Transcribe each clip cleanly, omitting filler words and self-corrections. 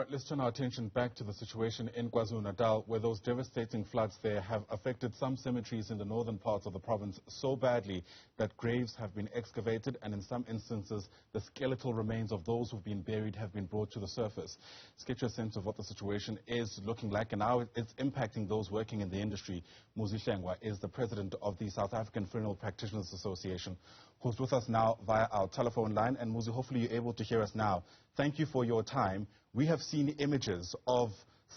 right, let's turn our attention back to the situation in KwaZulu-Natal, where those devastating floods there have affected some cemeteries in the northern parts of the province so badly that graves have been excavated, and in some instances, the skeletal remains of those who've been buried have been brought to the surface. Let's get you a sense of what the situation is looking like and how it's impacting those working in the industry. Muzi Hlengwa is the president of the South African Funeral Practitioners Association, who's with us now via our telephone line. And Muzi, hopefully you're able to hear us now. Thank you for your time. We have seen images of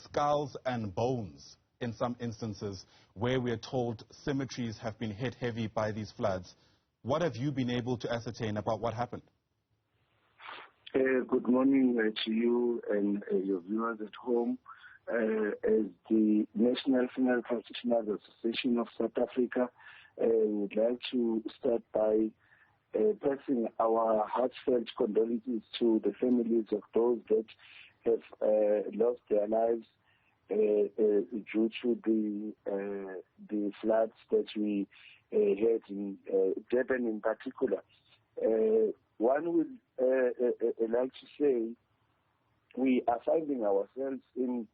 skulls and bones in some instances where we are told cemeteries have been hit heavy by these floods. What have you been able to ascertain about what happened? Good morning to you and your viewers at home. As the National Funeral Practitioners Association of South Africa, we would like to start by passing our heartfelt condolences to the families of those that have lost their lives due to the floods that we had in Durban in particular. One would like to say we are finding ourselves in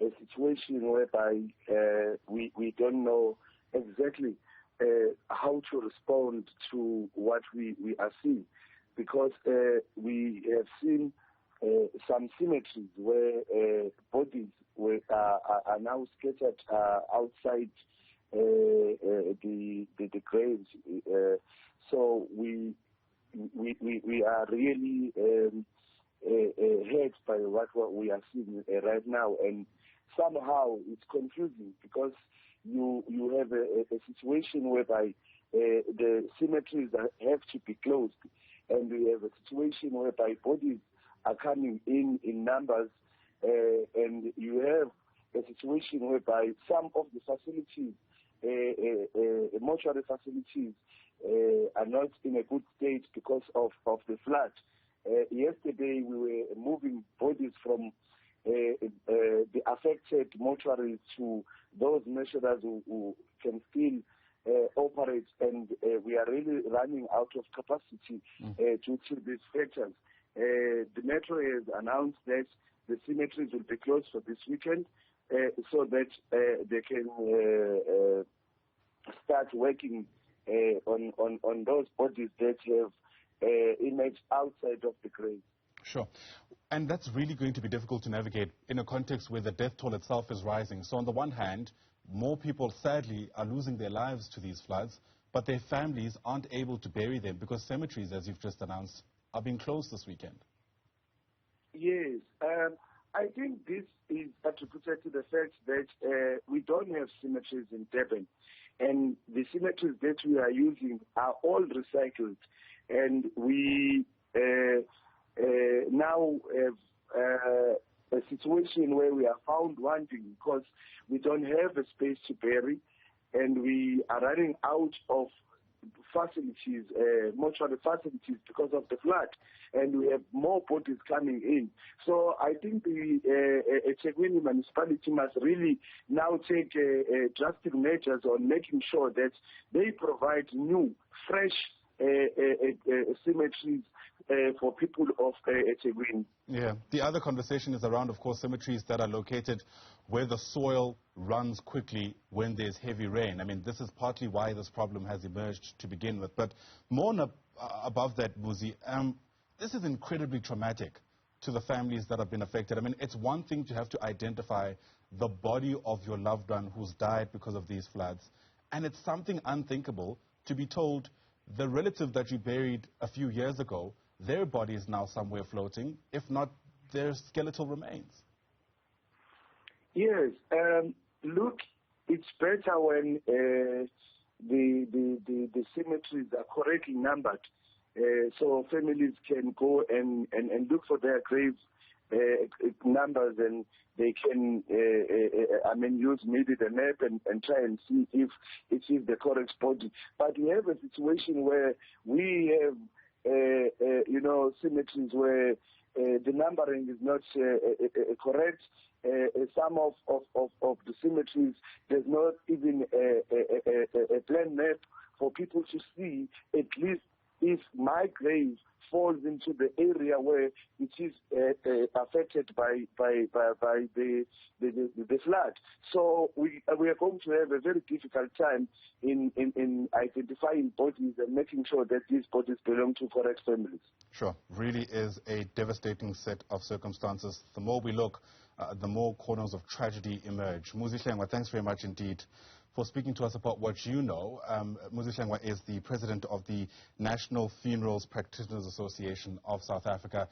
a situation whereby we don't know exactly how to respond to what we are seeing, because we have seen some cemeteries where bodies are now scattered outside the graves. So we are really hurt by what we are seeing right now, and somehow it's confusing because you have a situation whereby the cemeteries have to be closed, and we have a situation whereby bodies are coming in numbers, and you have a situation whereby some of the facilities, mortuary facilities, are not in a good state because of the flood. Yesterday we were moving bodies from the affected mortuaries to those measures who can still operate, and we are really running out of capacity due to these factors. The Metro has announced that the cemeteries will be closed for this weekend so that they can start working on those bodies that have emerged outside of the grave. Sure. And that's really going to be difficult to navigate in a context where the death toll itself is rising. So on the one hand, more people sadly are losing their lives to these floods, but their families aren't able to bury them because cemeteries, as you've just announced, are being closed this weekend. Yes. I think this is attributed to the fact that we don't have cemeteries in Durban, and the cemeteries that we are using are all recycled, and we now have a situation where we are found wanting because we don't have a space to bury, and we are running out of facilities, mortuary facilities, because of the flood, and we have more bodies coming in. So I think the eThekwini municipality must really now take drastic measures on making sure that they provide new, fresh cemeteries for people of eThekwini. Yeah. The other conversation is around, of course, cemeteries that are located where the soil runs quickly when there's heavy rain. I mean, this is partly why this problem has emerged to begin with. But more above that, Muzi, this is incredibly traumatic to the families that have been affected. I mean, it's one thing to have to identify the body of your loved one who's died because of these floods, and it's something unthinkable to be told the relative that you buried a few years ago, their body is now somewhere floating, if not their skeletal remains. Yes. Look, it's better when the cemeteries are correctly numbered, so families can go and look for their grave numbers, and they can, use maybe the map and try and see if it is the correct body. But we have a situation where we have, cemeteries where the numbering is not correct. Some of the cemeteries, there's not even a plan map for people to see at least if my grave falls into the area where it is affected by the flood. So we are going to have a very difficult time in identifying bodies and making sure that these bodies belong to correct families. Sure. Really is a devastating set of circumstances. The more we look, the more corners of tragedy emerge. Muzi Hlengwa, thanks very much indeed for speaking to us about what you know. Muzi Hlengwa is the president of the National Funerals Practitioners Association of South Africa.